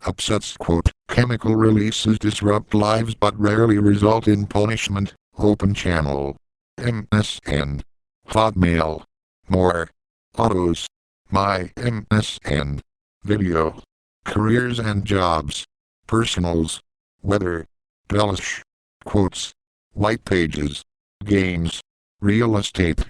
Upsets quote, chemical releases disrupt lives but rarely result in punishment. Open channel. MSN. Hotmail. More. Autos. My MSN. Video. Careers and jobs. Personals. Weather. Bellish. Quotes. White pages. Games. Real estate.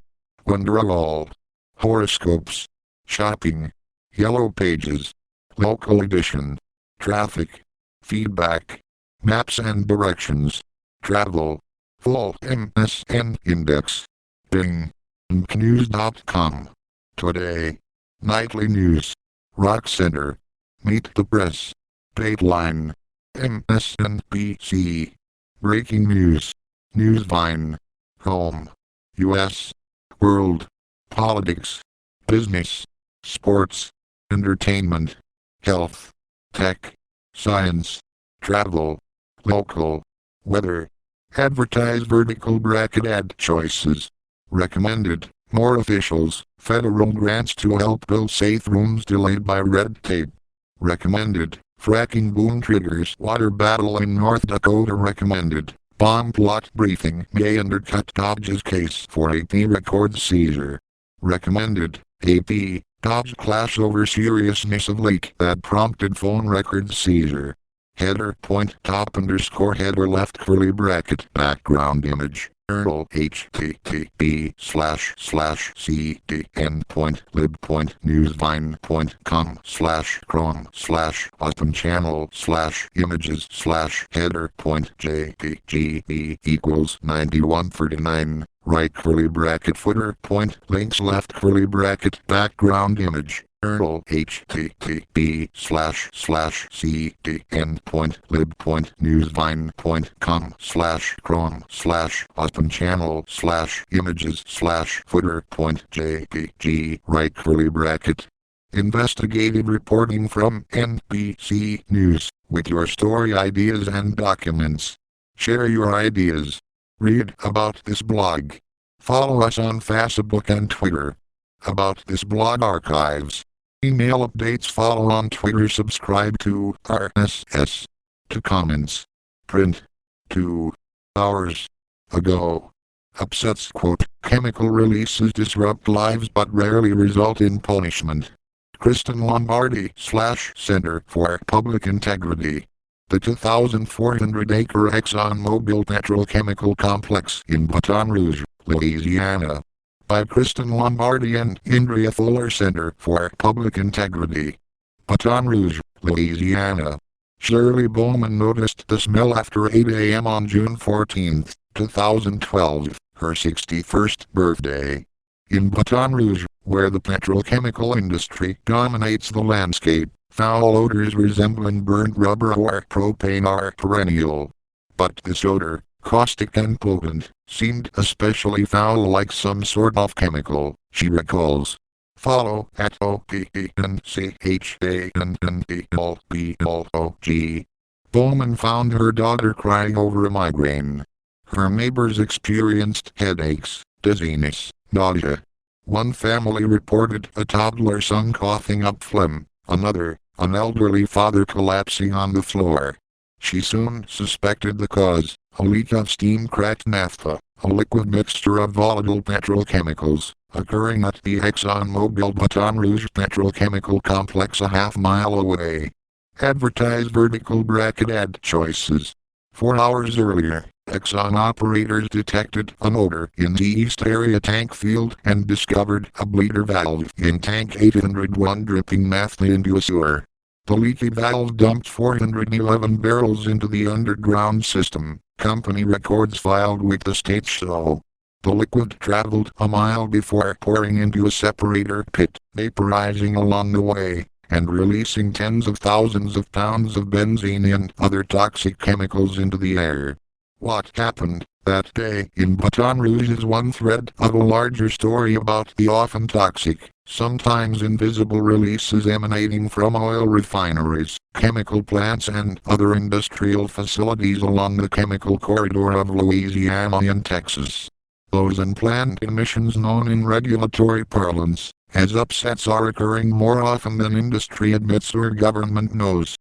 Wonderwall. Horoscopes. Shopping. Yellow pages. Local edition. Traffic. Feedback. Maps and directions. Travel. Full MSN index. Bing. News.com. Today. Nightly news. Rock Center. Meet the Press. Dateline. MSNBC. Breaking news. Newsvine. Home. U.S. World. Politics. Business. Sports. Entertainment. Health. Tech. Science. Travel. Local. Weather. Advertise vertical bracket ad choices. Recommended. More officials. Federal grants to help build safe rooms delayed by red tape. Recommended. Fracking boom triggers water battle in North Dakota. Recommended. Bomb plot briefing may undercut Dodge's case for AP records seizure. Recommended. AP. Dodge clash over seriousness of leak that prompted phone records seizure. Header point top underscore header left curly bracket background image. URL http://cdn.lib.newsvine.com/chrome/open channel/images/header.jpg equals 9139. Right curly bracket footer point links left curly bracket background image. URL http://cdn.lib.newsvine.com/chrome/open channel/images/footer.jpg right curly bracket. Investigative reporting from NBC News with your story ideas and documents. Share your ideas. Read about this blog. Follow us on Facebook and Twitter. About this blog archives. Email updates. Follow on Twitter. Subscribe to RSS. To comments. Print. 2 hours ago. Upsets quote, chemical releases disrupt lives but rarely result in punishment. Kristen Lombardi / Center for Public Integrity. The 2,400-acre ExxonMobil petrochemical complex in Baton Rouge, Louisiana. By Kristen Lombardi and Andrea Fuller Center for Public Integrity. Baton Rouge, Louisiana. Shirley Bowman noticed the smell after 8 a.m. on June 14, 2012, her 61st birthday. In Baton Rouge, where the petrochemical industry dominates the landscape, foul odors resembling burnt rubber or propane are perennial. But this odor, caustic and potent, seemed especially foul, like some sort of chemical, she recalls. Follow at OPENCHANNELBLOG. Bowman found her daughter crying over a migraine. Her neighbors experienced headaches, dizziness, nausea. One family reported a toddler son coughing up phlegm, another, an elderly father collapsing on the floor. She soon suspected the cause, a leak of steam-cracked naphtha, a liquid mixture of volatile petrochemicals, occurring at the ExxonMobil Baton Rouge petrochemical complex a half-mile away. Advertise vertical bracket ad choices. 4 hours earlier, Exxon operators detected an odor in the East Area tank field and discovered a bleeder valve in tank 801 dripping naphtha into a sewer. The leaky valve dumped 411 barrels into the underground system, company records filed with the state show. The liquid traveled a mile before pouring into a separator pit, vaporizing along the way, and releasing tens of thousands of pounds of benzene and other toxic chemicals into the air. What happened that day in Baton Rouge is one thread of a larger story about the often toxic, sometimes invisible releases emanating from oil refineries, chemical plants and other industrial facilities along the chemical corridor of Louisiana and Texas. Those unplanned emissions, known in regulatory parlance as upsets, are occurring more often than industry admits or government knows.